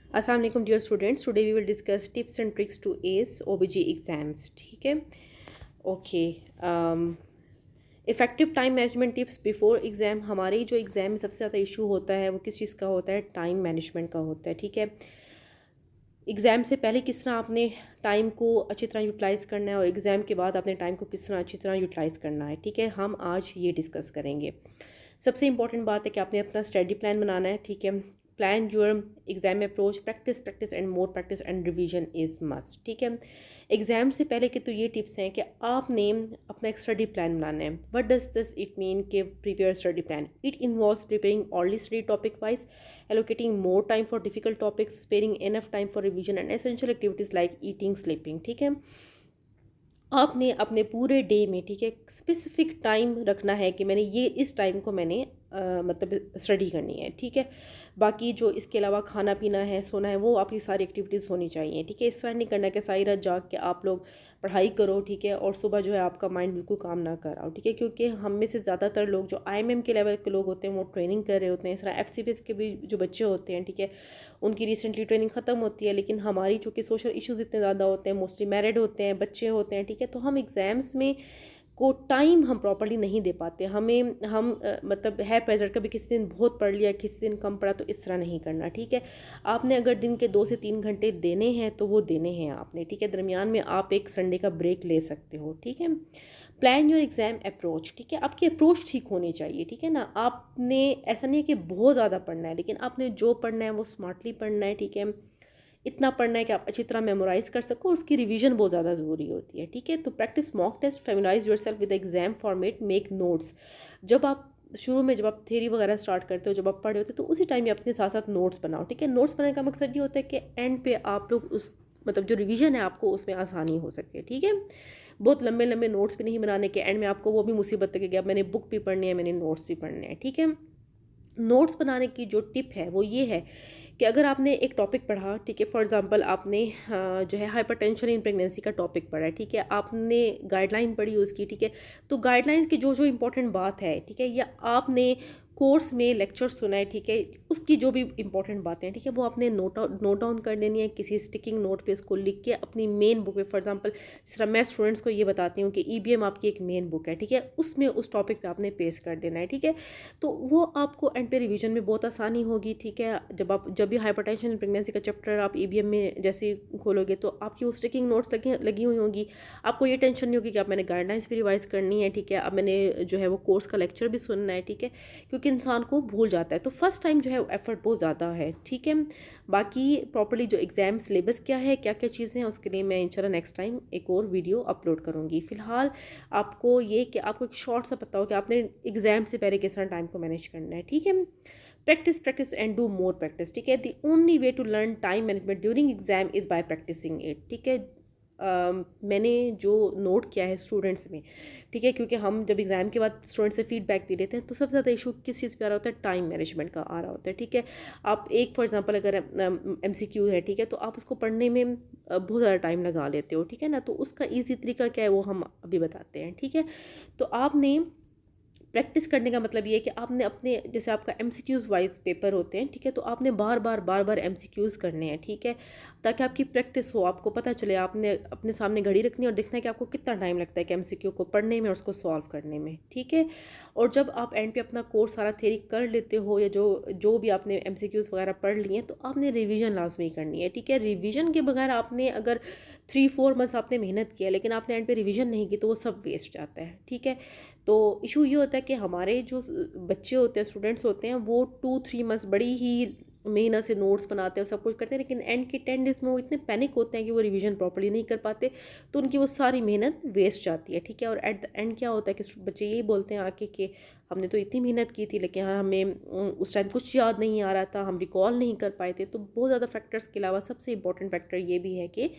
अस्सलाम वालेकुम dear students, today we will discuss tips and tricks to ace OBG exams. ठीक है, okay. Effective time management tips before exam. हमारे जो exam में सबसे ज़्यादा इशू होता है वो किस चीज़ का होता है? टाइम मैनेजमेंट का होता है। ठीक है, एग्ज़ाम से पहले किस तरह आपने टाइम को अच्छी तरह यूटिलाइज़ करना है और एग्ज़ाम के बाद अपने टाइम को किस तरह अच्छी तरह यूटिलाइज़ करना है। ठीक है, हम आज ये डिस्कस करेंगे। सबसे इंपॉर्टेंट बात है कि आपने अपना स्टडी प्लान बनाना है। ठीक है, plan your exam approach, practice practice and more practice and revision is must. ठीक है, एग्जाम से पहले की तो ये टिप्स हैं कि आपने अपना एक स्टडी प्लान बनाना है। What does this it mean कि prepare study plan? It involves preparing only study topic wise, allocating more time for difficult topics, sparing enough time for revision and essential activities like eating, sleeping। ठीक है, आपने अपने पूरे day में, ठीक है, specific time रखना है कि मैंने ये इस टाइम को मैंने मतलब स्टडी करनी है। ठीक है, बाकी जो इसके अलावा खाना पीना है, सोना है, वो आपकी सारी एक्टिविटीज़ होनी चाहिए। ठीक है, इस तरह नहीं करना कि सारी रात जाग के आप लोग पढ़ाई करो, ठीक है, और सुबह जो है आपका माइंड बिल्कुल काम ना कर आओ। ठीक है, क्योंकि हम में से ज़्यादातर लोग जो आईएमएम के लेवल के लोग होते हैं वो ट्रेनिंग कर रहे होते हैं। इस तरह एफसीपीएस के भी जो बच्चे होते हैं, ठीक है, उनकी रिसेंटली ट्रेनिंग ख़त्म होती है, लेकिन हमारी चूँकि सोशल इश्यूज़ इतने ज़्यादा होते हैं, मोस्टली मैरिड होते हैं, बच्चे होते हैं, ठीक है, तो हम एग्ज़ाम्स में को टाइम हम प्रॉपर्ली नहीं दे पाते। मतलब है प्रेशर, कभी किसी दिन बहुत पढ़ लिया, किसी दिन कम पढ़ा, तो इस तरह नहीं करना। ठीक है, आपने अगर दिन के 2 से 3 घंटे देने हैं तो वो देने हैं आपने। ठीक है, दरमियान में आप एक संडे का ब्रेक ले सकते हो। ठीक है, प्लान योर एग्ज़ाम अप्रोच। ठीक है, आपकी अप्रोच ठीक होनी चाहिए। ठीक है ना, आपने ऐसा नहीं है कि बहुत ज़्यादा पढ़ना है, लेकिन आपने जो पढ़ना है वो स्मार्टली पढ़ना है। ठीक है, इतना पढ़ना है कि आप अच्छी तरह मेमोराइज़ कर सको, और उसकी रिवीजन बहुत ज़्यादा ज़रूरी होती है। ठीक है, तो practice mock test, familiarize yourself with exam format, make notes. जब आप शुरू में जब आप थ्योरी वगैरह स्टार्ट करते हो, जब आप पढ़े होते हो, तो उसी टाइम में अपने साथ साथ नोट्स बनाओ। ठीक है, नोट्स बनाने का मकसद ये होता है कि एंड पे आप लोग उस मतलब जो रिवीजन है आपको उसमें आसानी हो सके। ठीक है, बहुत लंबे लंबे नोट्स भी नहीं बनाने के, एंड में आपको वो भी मुसीबत है कि अब मैंने बुक भी पढ़नी है, मैंने नोट्स भी पढ़ने हैं। ठीक है, नोट्स बनाने की जो टिप है वो ये है कि अगर आपने एक टॉपिक पढ़ा, ठीक है, फॉर एग्जांपल आपने जो है हाइपरटेंशन इन प्रेगनेंसी का टॉपिक पढ़ा है, ठीक है, आपने गाइडलाइन पढ़ी उसकी। ठीक है, तो गाइडलाइंस की जो जो इंपॉर्टेंट बात है, ठीक है, या आपने कोर्स में लेक्चर सुना है, ठीक है, उसकी जो भी इंपॉर्टेंट बातें हैं, ठीक है, वो आपने नोट डाउन कर लेनी है किसी स्टिकिंग नोट पे, उसको लिख के अपनी मेन बुक पे। फॉर एग्जांपल जिस तरह मैं स्टूडेंट्स को ये बताती हूँ कि ईबीएम आपकी एक मेन बुक है, ठीक है, उसमें उस टॉपिक पे आपने पेश कर देना है। ठीक है, तो वो आपको एंड पे रिवीजन में बहुत आसानी होगी। ठीक है, जब भी हाइपरटेंशन प्रेगनेंसी का चैप्टर आप ईबीएम में जैसे खोलोगे तो आपकी वो स्टिकिंग नोट्स लगी हुई होंगी। आपको ये टेंशन नहीं होगी कि अब मैंने गाइडलाइंस भी रिवाइज करनी है। ठीक है, अब मैंने जो है वो कोर्स का लेक्चर भी सुनना है। ठीक है, क्योंकि इंसान को भूल जाता है, तो फर्स्ट टाइम जो है एफर्ट बहुत ज़्यादा है। ठीक है, बाकी प्रॉपर्ली जो एग्जाम सिलेबस क्या है, क्या क्या चीज़ें हैं, उसके लिए मैं इंशाल्लाह नेक्स्ट टाइम एक और वीडियो अपलोड करूँगी। फिलहाल आपको ये कि आपको एक शॉर्ट सा पता हो कि आपने एग्जाम से पहले किस तरह टाइम को मैनेज करना है। ठीक है, practice practice and do more practice. ठीक है, the only way to learn time management during exam is by practicing it. ठीक है, मैंने जो नोट किया है स्टूडेंट्स में, ठीक है, क्योंकि हम जब एग्ज़ाम के बाद स्टूडेंट से फीडबैक भी लेते हैं तो सबसे ज़्यादा इशू किस चीज़ पे आ रहा होता है? टाइम मैनेजमेंट का आ रहा होता है। ठीक है, आप एक फॉर एग्जांपल अगर एमसीक्यू है, ठीक है, तो आप उसको पढ़ने में बहुत ज़्यादा टाइम लगा लेते हो। ठीक है ना, तो उसका ईजी तरीका क्या है वो हम अभी बताते हैं। ठीक है, तो आपने प्रैक्टिस करने का मतलब ये है कि आपने अपने जैसे आपका एमसीक्यूज़ वाइज पेपर होते हैं, ठीक है, तो आपने बार बार एमसीक्यूज़ करने हैं। ठीक है, ताकि आपकी प्रैक्टिस हो, आपको पता चले, आपने अपने सामने घड़ी रखनी है और देखना है कि आपको कितना टाइम लगता है कि एमसीक्यू को पढ़ने में और उसको सॉल्व करने में। ठीक है, और जब आप एंड पे अपना कोर्स सारा थ्योरी कर लेते हो, या जो जो भी आपने एमसीक्यूज़ वगैरह पढ़ लिए हैं, तो आपने रिवीजन लाजमी करनी है। ठीक है, रिवीजन के बगैर आपने अगर 3-4 मंथ्स आपने मेहनत किया लेकिन आपने एंड पे रिवीजन नहीं की तो वो सब वेस्ट जाता है। ठीक है, तो इशू ये होता है कि हमारे जो बच्चे होते हैं, स्टूडेंट्स होते हैं, वो 2-3 मंथ्स बड़ी ही मेहनत से नोट्स बनाते हैं, सब कुछ करते हैं, लेकिन एंड के 10 डेज़ में वो इतने पैनिक होते हैं कि वो रिवीजन प्रॉपर्ली नहीं कर पाते, तो उनकी वो सारी मेहनत वेस्ट जाती है। ठीक है, और एट द एंड क्या होता है कि बच्चे यही बोलते हैं आके कि हमने तो इतनी मेहनत की थी लेकिन हमें उस टाइम कुछ याद नहीं आ रहा था, हम रिकॉल नहीं कर पाए थे। तो बहुत ज़्यादा फैक्टर्स के अलावा सबसे इंपॉर्टेंट फैक्टर ये भी है कि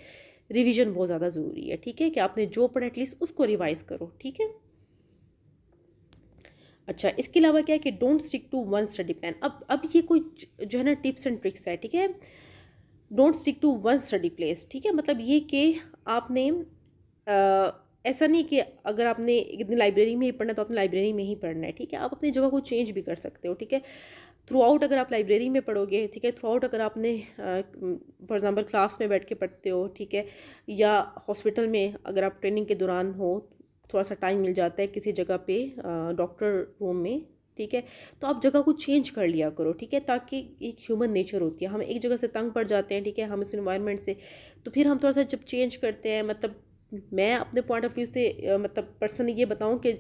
रिवीजन बहुत ज़्यादा ज़रूरी है। ठीक है, कि आपने जो पढ़ा एटलीस्ट उसको रिवाइज़ करो। ठीक है, अच्छा, इसके अलावा क्या है कि don't stick to one study plan. अब ये कोई जो है ना टिप्स एंड ट्रिक्स है। ठीक है, don't stick to one study place. ठीक है, मतलब ये कि आपने ऐसा नहीं कि अगर आपने इतनी लाइब्रेरी में ही पढ़ना है तो आपने लाइब्रेरी में ही पढ़ना है। ठीक है, आप अपनी जगह को चेंज भी कर सकते हो। ठीक है, थ्रू आउट अगर आप लाइब्रेरी में पढ़ोगे, ठीक है, थ्रू आउट अगर आपने फॉर एग्ज़ाम्पल क्लास में बैठ के पढ़ते हो, ठीक है, या हॉस्पिटल में अगर आप ट्रेनिंग के दौरान हो, थोड़ा सा टाइम मिल जाता है किसी जगह पे डॉक्टर रूम में, ठीक है, तो आप जगह को चेंज कर लिया करो, ठीक है, ताकि एक ह्यूमन नेचर होती है, हम एक जगह से तंग पड़ जाते हैं, ठीक है, हम इस इन्वायरमेंट से, तो फिर हम थोड़ा सा जब चेंज करते हैं, मतलब मैं अपने पॉइंट ऑफ व्यू से मतलब पर्सनली ये बताऊं कि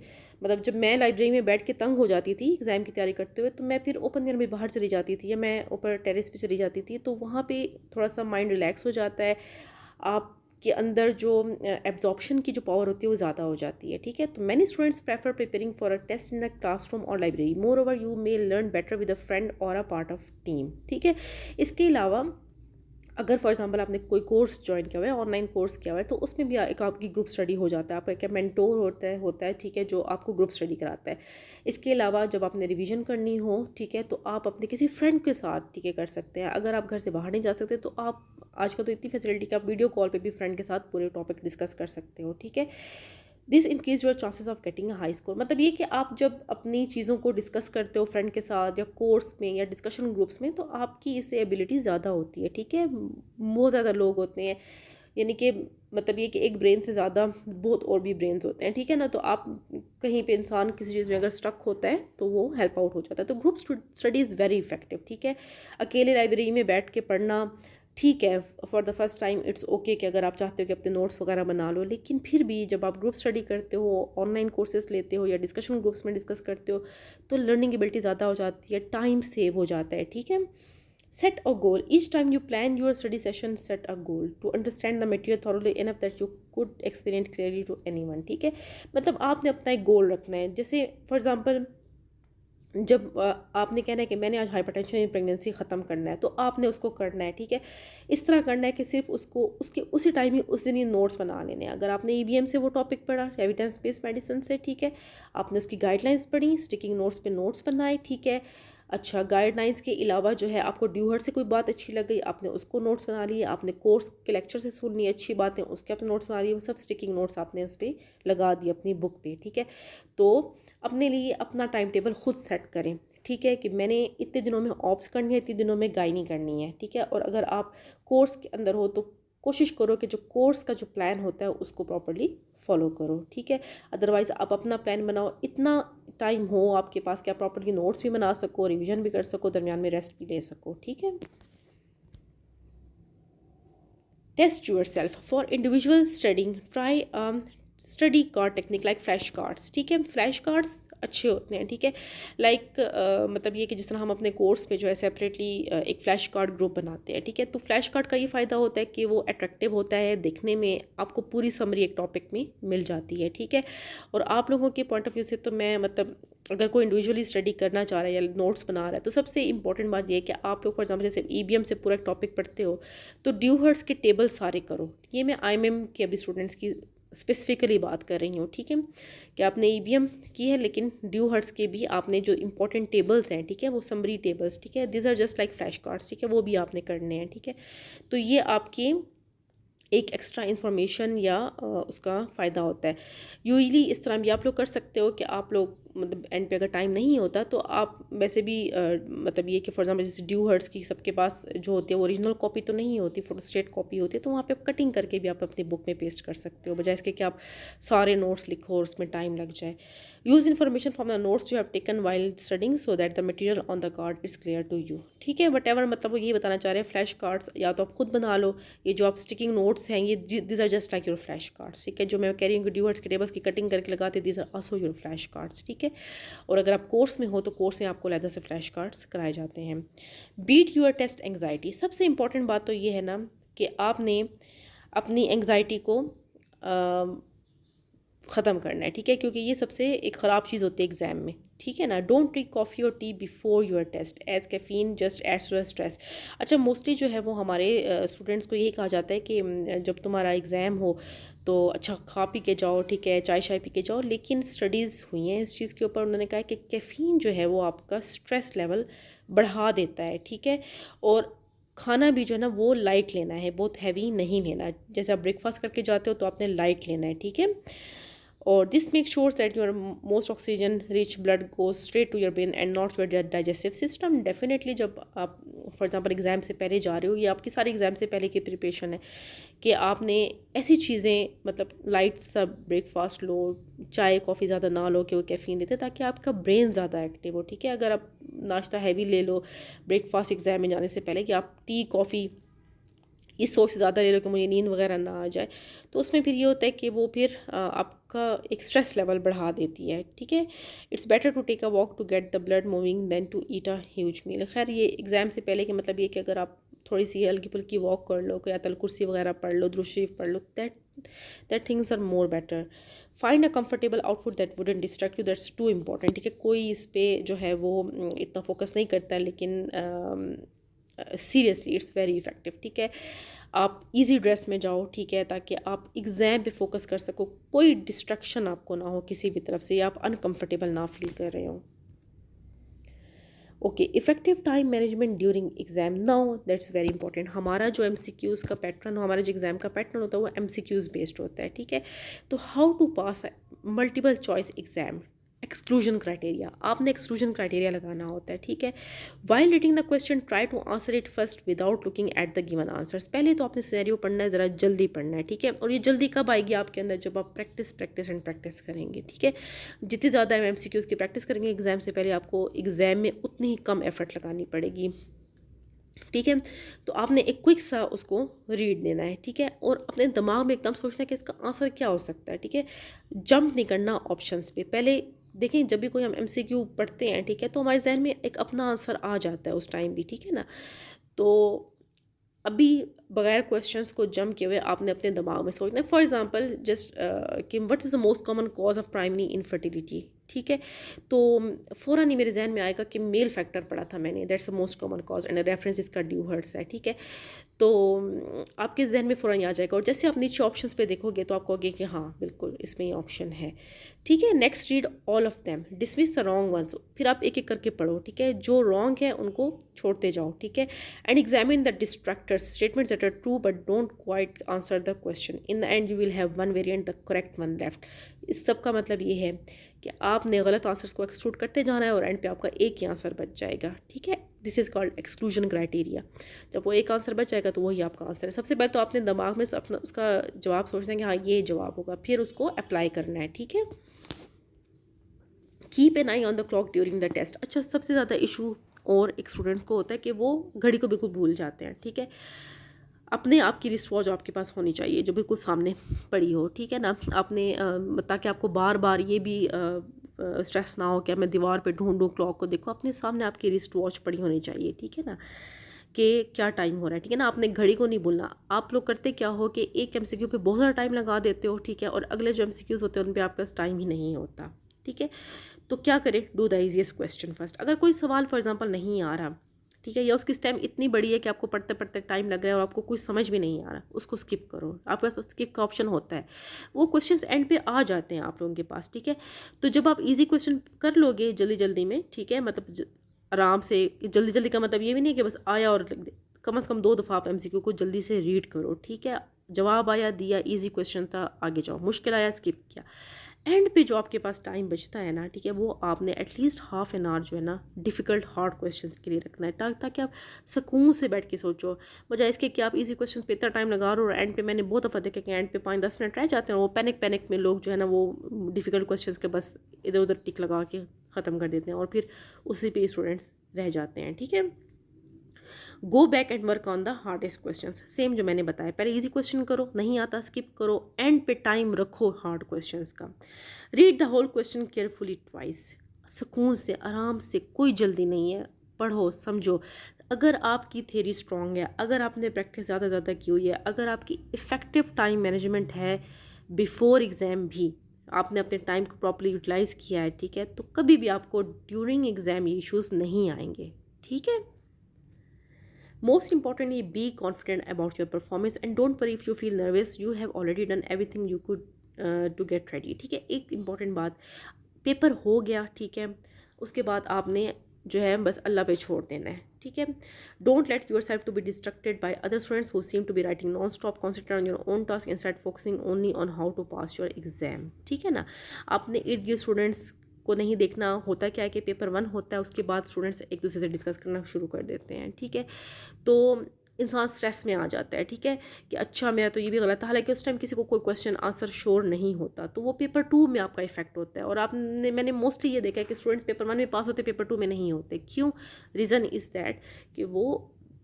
मतलब जब मैं लाइब्रेरी में बैठ के तंग हो जाती थी एग्ज़ाम की तैयारी करते हुए, तो मैं फिर ओपन एयर में बाहर चली जाती थी या मैं ऊपर टेरेस पे चली जाती थी, तो वहाँ पे थोड़ा सा माइंड रिलैक्स हो जाता है, आपके अंदर जो एब्जॉर्प्शन की जो पावर होती है वो ज़्यादा हो जाती है, ठीक है। तो many students prefer preparing for a test in a classroom और library, moreover you may learn better with a friend और अ पार्ट ऑफ टीम, ठीक है। इसके अलावा अगर फॉर एग्जांपल आपने कोई कोर्स ज्वाइन किया हुआ है, ऑनलाइन कोर्स किया हुआ है, तो उसमें भी एक आपकी ग्रुप स्टडी हो जाता है, आपका एक मेंटोर होता है, ठीक है, जो आपको ग्रुप स्टडी कराता है। इसके अलावा जब आपने रिवीजन करनी हो, ठीक है, तो आप अपने किसी फ्रेंड के साथ, ठीक है, कर सकते हैं। अगर आप घर से बाहर नहीं जा सकते तो आप आजकल तो इतनी फैसिलिटी कि आप वीडियो कॉल पे भी फ्रेंड के साथ पूरे टॉपिक डिस्कस कर सकते हो, ठीक है। This increase your chances of getting a high score, मतलब ये कि आप जब अपनी चीज़ों को डिस्कस करते हो फ्रेंड के साथ या कोर्स में या डिस्कशन ग्रुप्स में, तो आपकी इससे एबिलिटी ज़्यादा होती है, ठीक है। बहुत ज़्यादा लोग होते हैं, यानी कि मतलब ये कि एक ब्रेन से ज़्यादा बहुत और भी ब्रेन्स होते हैं, ठीक है ना। तो आप कहीं पे इंसान किसी चीज़ में अगर स्टक होता है तो वो हेल्प आउट हो जाता है। तो group study is very effective, ठीक है। अकेले लाइब्रेरी में बैठ के पढ़ना ठीक है, for the first time it's okay कि अगर आप चाहते हो कि अपने नोट्स वगैरह बना लो, लेकिन फिर भी जब आप ग्रुप स्टडी करते हो, ऑनलाइन कोर्सेज लेते हो या डिस्कशन ग्रुप्स में डिस्कस करते हो, तो लर्निंग एबिलिटी ज़्यादा हो जाती है, टाइम सेव हो जाता है, ठीक है। Set a goal, each time you plan your study session set a goal to understand the material thoroughly enough that you could explain it clearly to anyone, ठीक है। मतलब आपने अपना एक गोल रखना है, जैसे फॉर एग्जांपल जब आपने कहना है कि मैंने आज हाइपरटेंशन इन प्रेगनेंसी ख़त्म करना है, तो आपने उसको करना है, ठीक है। इस तरह करना है कि सिर्फ उसको उसके उसी टाइम ही उस दिन ही नोट्स बना लेने हैं। अगर आपने ईबीएम से वो टॉपिक पढ़ा, एविडेंस बेस्ड मेडिसिन से, ठीक है, आपने उसकी गाइडलाइंस पढ़ी, स्टिकिंग नोट्स पे नोट्स बनाए, ठीक है। अच्छा, गाइडलाइंस के अलावा जो है आपको ड्यूहर से कोई बात अच्छी लग गई, आपने उसको नोट्स बना लिए, आपने कोर्स के लेक्चर से सुननी अच्छी बातें, उसके आपने नोट्स बना लिए, वो सब स्टिकिंग नोट्स आपने उस पर लगा दिए अपनी बुक पे, ठीक है। तो अपने लिए अपना टाइम टेबल खुद सेट करें, ठीक है, कि मैंने इतने दिनों में ऑप्स करनी है, इतने दिनों में गायनी करनी है, ठीक है। और अगर आप कोर्स के अंदर हो तो कोशिश करो कि जो कोर्स का जो प्लान होता है उसको प्रॉपर्ली फॉलो करो, ठीक है। अदरवाइज़ आप अपना प्लान बनाओ, इतना टाइम हो आपके पास कि आप प्रॉपर्ली नोट्स भी बना सको, रिवीजन भी कर सको, दरमियान में रेस्ट भी ले सको, ठीक है। Test yourself for individual studying, try study card technique like flash cards, ठीक है। फ्लैश कार्ड्स अच्छे होते हैं, ठीक है। लाइक मतलब ये कि जिस तरह हम अपने कोर्स में जो है सेपरेटली एक फ़्लैश कार्ड ग्रुप बनाते हैं, ठीक है। तो फ्लैश कार्ड का ये फ़ायदा होता है कि वो अट्रैक्टिव होता है, देखने में आपको पूरी समरी एक टॉपिक में मिल जाती है, ठीक है। और आप लोगों के पॉइंट ऑफ व्यू से तो मैं मतलब अगर कोई इंडिविजुअली स्टडी करना चाह रहा है या नोट्स बना रहा है, तो सबसे इंपॉर्टेंट बात ये है कि आप लोग फॉर एग्जाम्पल जैसे ईबीएम से पूरा एक टॉपिक पढ़ते हो, तो ड्यूहर्स के टेबल सारे करो। ये मैं आईएमएम के अभी स्टूडेंट्स की स्पेसिफिकली बात कर रही हूँ, ठीक है, कि आपने ईबीएम की है लेकिन ड्यूहर्स के भी आपने जो इंपॉर्टेंट टेबल्स हैं, ठीक है, वो समरी टेबल्स, ठीक है, this are just like flash cards, ठीक है, वो भी आपने करने हैं, ठीक है। तो ये आपके एक एक्स्ट्रा इन्फॉर्मेशन या उसका फ़ायदा होता है। यूजुअली इस तरह भी आप लोग कर सकते हो कि आप लोग मतलब एंड पे अगर टाइम नहीं होता तो आप वैसे भी मतलब ये कि फॉर एग्जांपल जैसे ड्यूहर्स की सबके पास जो होती है वो ओरिजिनल कॉपी तो नहीं होती, फोटोस्टेट कॉपी होती है, तो वहाँ पे आप कटिंग करके भी आप अपनी बुक में पेस्ट कर सकते हो, बजाय इसके कि आप सारे नोट्स लिखो और उसमें टाइम लग जाए। Use information from the notes you have taken while studying so that the material on the card is clear to you, ठीक है। वट मतलब वो ये बताना चाह रहे हैं, फ्लैश कार्ड्स या तो आप खुद बना लो, ये जो आप स्टिकिंग नोट्स हैं ये this are just like your flash cards, ठीक है। जो मैं कह रही हूँ कि ड्यूहर्स के टेबल्स की कटिंग करके लगाते, this are also your flash cards, ठीक है। और अगर आप कोर्स में हो तो कोर्स में आपको अलग से फ्लैश कार्ड्स कराए जाते हैं। बीट योर टेस्ट एंग्जाइटी, सबसे इंपॉर्टेंट बात तो ये है ना कि आपने अपनी एंग्जाइटी को ख़त्म करना है, ठीक है, क्योंकि ये सबसे एक ख़राब चीज़ होती है एग्ज़ाम में, ठीक है ना। डोंट ड्रिंक कॉफ़ी और tea before your test as caffeine just adds to stress. अच्छा, मोस्टली जो है वो हमारे स्टूडेंट्स को यही कहा जाता है कि जब तुम्हारा एग्ज़ाम हो तो अच्छा खा पी के जाओ, ठीक है, चाय शाय पी के जाओ, लेकिन स्टडीज़ हुई हैं इस चीज़ के ऊपर, उन्होंने कहा कि कैफ़ीन जो है वो आपका स्ट्रेस लेवल बढ़ा देता है, ठीक है। और खाना भी जो है ना वो लाइट लेना है, बहुत हैवी नहीं लेना। जैसे आप ब्रेकफास्ट करके जाते हो तो आपने लाइट लेना है, ठीक है। और this make sure that your most oxygen rich blood goes straight to your brain and not your digestive system. Definitely जब आप फॉर एग्जांपल एग्ज़ाम से पहले जा रहे हो, ये आपकी सारी एग्ज़ाम से पहले की प्रिपरेशन है कि आपने ऐसी चीज़ें मतलब लाइट सा ब्रेकफास्ट लो, चाय कॉफ़ी ज़्यादा ना लो कि वो कैफ़ीन देते, ताकि आपका ब्रेन ज़्यादा एक्टिव हो, ठीक है। अगर आप नाश्ता हैवी ले लो ब्रेकफास्ट एग्ज़ाम में जाने से पहले कि आप टी कॉफ़ी इस सोच से ज़्यादा ले लो कि मुझे नींद वगैरह ना आ जाए, तो उसमें फिर ये होता है कि वो फिर आपका एक स्ट्रेस लेवल बढ़ा देती है, ठीक है। It's better to take a walk to get the blood moving than to eat a huge meal. खैर ये एग्ज़ाम से पहले के मतलब ये कि अगर आप थोड़ी सी हल्की फुल्की वॉक कर लो, कोई अतल कुर्सी वगैरह पढ़ लो, दुरूद शरीफ पढ़ लो, that things are more better. Find a comfortable outfit that wouldn't distract you, that's too important, ठीक है। कोई इस पर जो है वो इतना फोकस नहीं करता है, लेकिन सीरियसली इट्स वेरी इफ़ेक्टिव, ठीक है। आप इजी ड्रेस में जाओ, ठीक है, ताकि आप एग्ज़ाम पे फोकस कर सको, कोई डिस्ट्रक्शन आपको ना हो किसी भी तरफ से, या आप अनकंफर्टेबल ना फील कर रहे हो। Okay, effective time management during exam, now that's very important. हमारा जो एमसीक्यूज़ का पैटर्न, हमारा जो एग्ज़ाम का पैटर्न होता है वो एमसीक्यूज़ बेस्ड होता है, ठीक है। तो how to pass multiple choice exam, exclusion criteria, आपने एक्सक्लूजन क्राइटेरिया लगाना होता है, ठीक है। While reading the question try to answer it first without looking at the given answers. पहले तो आपने सिनेरियो पढ़ना है, ज़रा जल्दी पढ़ना है, ठीक है। और ये जल्दी कब आएगी आपके अंदर, जब आप प्रैक्टिस प्रैक्टिस एंड प्रैक्टिस करेंगे, ठीक है। जितनी ज़्यादा एमसीक्यूज़ की प्रैक्टिस करेंगे एग्ज़ाम से पहले, आपको एग्ज़ाम में उतनी ही कम एफर्ट लगानी पड़ेगी, ठीक है। तो आपने एक क्विक सा उसको रीड देना है, ठीक है, और अपने दिमाग में एकदम सोचना है कि इसका आंसर क्या हो सकता है, ठीक है। जंप नहीं करना ऑप्शंस पे। पहले देखें, जब भी कोई हम एमसीक्यू पढ़ते हैं, ठीक है, तो हमारे जहन में एक अपना आंसर आ जाता है उस टाइम भी, ठीक है ना। तो अभी बगैर क्वेश्चंस को जंप किए हुए आपने अपने दिमाग में सोचना है। फॉर एग्जांपल जस्ट कि what is the most common cause of primary infertility, ठीक है। तो फ़ौरन ही मेरे जहन में आएगा कि मेल फैक्टर पढ़ा था मैंने, that's the most common cause and reference इसका ड्यूहर्ट्स है, ठीक है। तो आपके जहन में फ़ौरन आ जाएगा, और जैसे आप नीचे ऑप्शंस पे देखोगे तो आप कहोगे कि हाँ बिल्कुल इसमें ये ऑप्शन है, ठीक है। Next read all of them, dismiss the wrong ones, फिर आप एक एक करके पढ़ो, ठीक है। जो रॉन्ग है उनको छोड़ते जाओ, ठीक है। And examine the distractors, statements that are true but don't quite answer the question. In the end you will have one variant the correct one left. इस सब का मतलब ये है कि आपने गलत आंसर्स को एक्सक्लूड करते जाना है, और एंड पे आपका एक ही आंसर बच जाएगा, ठीक है। This is called exclusion criteria. जब वो एक आंसर बच जाएगा तो वही आपका आंसर है। सबसे पहले तो आपने दिमाग में अपना उसका जवाब सोचना है कि हाँ ये जवाब होगा, फिर उसको अप्लाई करना है, ठीक है। Keep an eye on the clock during the test. अच्छा, सबसे ज़्यादा इशू और एक स्टूडेंट्स को होता है कि वो घड़ी को बिल्कुल भूल जाते हैं, ठीक है। अपने आप की रिस्ट वॉच आपके पास होनी चाहिए जो बिल्कुल सामने पड़ी हो, ठीक है ना। आपने ताकि आपको बार बार ये भी स्ट्रेस ना हो कि मैं दीवार पे ढूंढूं क्लॉक को, देखो अपने सामने आपकी रिस्ट वॉच पड़ी होनी चाहिए, ठीक है ना, कि क्या टाइम हो रहा है, ठीक है ना। आपने घड़ी को नहीं भूलना। आप लोग करते क्या हो कि एक एमसीक्यू पे बहुत सारा टाइम लगा देते हो, ठीक है, और अगले जो एमसीक्यूज होते हैं उन पे आपके पास टाइम ही नहीं होता, ठीक है। तो क्या करें, do the easiest question first. अगर कोई सवाल फॉर एग्जांपल नहीं आ रहा, ठीक है, या उसकी स्टेम इतनी बड़ी है कि आपको पढ़ते पढ़ते टाइम लग रहा है और आपको कुछ समझ भी नहीं आ रहा, उसको स्किप करो। आपके पास स्किप का ऑप्शन होता है, वो क्वेश्चंस एंड पे आ जाते हैं आप लोगों के पास, ठीक है। तो जब आप इजी क्वेश्चन कर लोगे जल्दी जल्दी में, ठीक है, मतलब आराम से, जल्दी जल्दी का मतलब ये भी नहीं कि बस आया और लिख दे, कम से कम 2 दफ़ा आप एमसीक्यू को जल्दी से रीड करो, ठीक है। जवाब आया दिया, इजी क्वेश्चन था, आगे जाओ, मुश्किल आया स्किप किया। एंड पे जो आपके पास टाइम बचता है ना, ठीक है, वो आपने एटलीस्ट हाफ एन आवर जो है ना डिफ़िकल्ट हार्ड क्वेश्चंस के लिए रखना है, ताकि आप सुकून से बैठ के सोचो, बजाय इसके कि आप इजी क्वेश्चंस पे इतना टाइम लगा रहे हो और एंड पे मैंने बहुत दफ़ा देखा कि एंड पे 5-10 मिनट रह जाते हैं, वो पैनिक में लोग जो है ना वो डिफ़िकल्ट क्वेश्चंस के बस इधर उधर टिक लगा के ख़त्म कर देते हैं, और फिर उसी पे स्टूडेंट्स रह जाते हैं, ठीक है। Go back and work on the hardest question. Same जो मैंने बताया, पहले इजी क्वेश्चन करो, नहीं आता स्किप करो, एंड पे टाइम रखो हार्ड क्वेश्चंस का। Read the whole question carefully twice, सुकून से आराम से, कोई जल्दी नहीं है, पढ़ो समझो। अगर आपकी थ्योरी स्ट्रॉन्ग है, अगर आपने प्रैक्टिस ज़्यादा की हुई है, अगर आपकी इफ़ेक्टिव टाइम मैनेजमेंट है, बिफोर एग्ज़ाम भी आपने अपने टाइम को प्रॉपर्ली यूटिलाइज़ किया है, ठीक है, तो कभी भी आपको ड्यूरिंग एग्ज़ाम ये इश्यूज़ नहीं आएंगे, ठीक है। Most importantly, be confident about your performance and don't worry if you feel nervous. You have already done everything you could to get ready. ठीक है, एक इम्पॉर्टेंट बात, पेपर हो गया, ठीक है, उसके बाद आपने जो है बस अल्लाह पे छोड़ देना है, ठीक है। Don't let yourself to be distracted by other students who seem to be writing non stop, concentrate on your own task instead focusing only on how to pass your exam, ठीक है ना। आपने इर्द गिर्द students को नहीं देखना। होता क्या है कि पेपर 1 होता है, उसके बाद स्टूडेंट्स एक दूसरे से डिस्कस करना शुरू कर देते हैं, ठीक है। तो इंसान स्ट्रेस में आ जाता है, ठीक है, कि अच्छा मेरा तो ये भी गलत था, हालांकि उस टाइम किसी को कोई क्वेश्चन आंसर श्योर नहीं होता, तो वो पेपर 2 में आपका इफेक्ट होता है। और मैंने मोस्टली ये देखा है कि स्टूडेंट्स पेपर 1 में पास होते, पेपर 2 में नहीं होते। क्यों? रीज़न इज़ दैट कि वो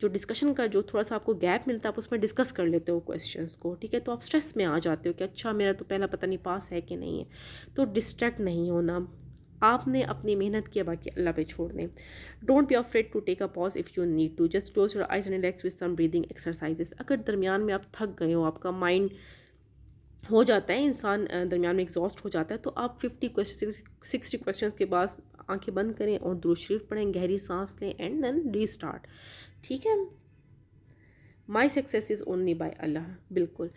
जो डिस्कशन का जो थोड़ा सा आपको गैप मिलता है, आप उसमें डिस्कस कर लेते हो क्वेश्चंस को, ठीक है। तो आप स्ट्रेस में आ जाते हो कि अच्छा मेरा तो पहला पता नहीं पास है कि नहीं है। तो डिस्ट्रैक्ट नहीं होना, आपने अपनी मेहनत किया, बाकी अल्लाह पे छोड़ दें। Don't be afraid to take a pause if you need to, just close your eyes and relax with some breathing exercises. अगर दरमियान में आप थक गए हो, आपका माइंड हो जाता है, इंसान दरमियान में एग्जॉस्ट हो जाता है, तो आप 60 क्वेश्चन के बाद आंखें बंद करें और दुरूद शरीफ पढ़ें, गहरी सांस लें एंड देन रीस्टार्ट, ठीक है। My success is only by अल्लाह, बिल्कुल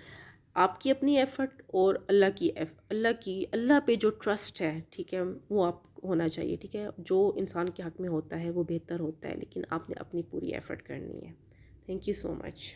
आपकी अपनी एफ़र्ट और अल्लाह पे जो ट्रस्ट है, ठीक है, वो आप होना चाहिए, ठीक है। जो इंसान के हक़ में होता है वो बेहतर होता है, लेकिन आपने अपनी पूरी एफ़र्ट करनी है। Thank you so much.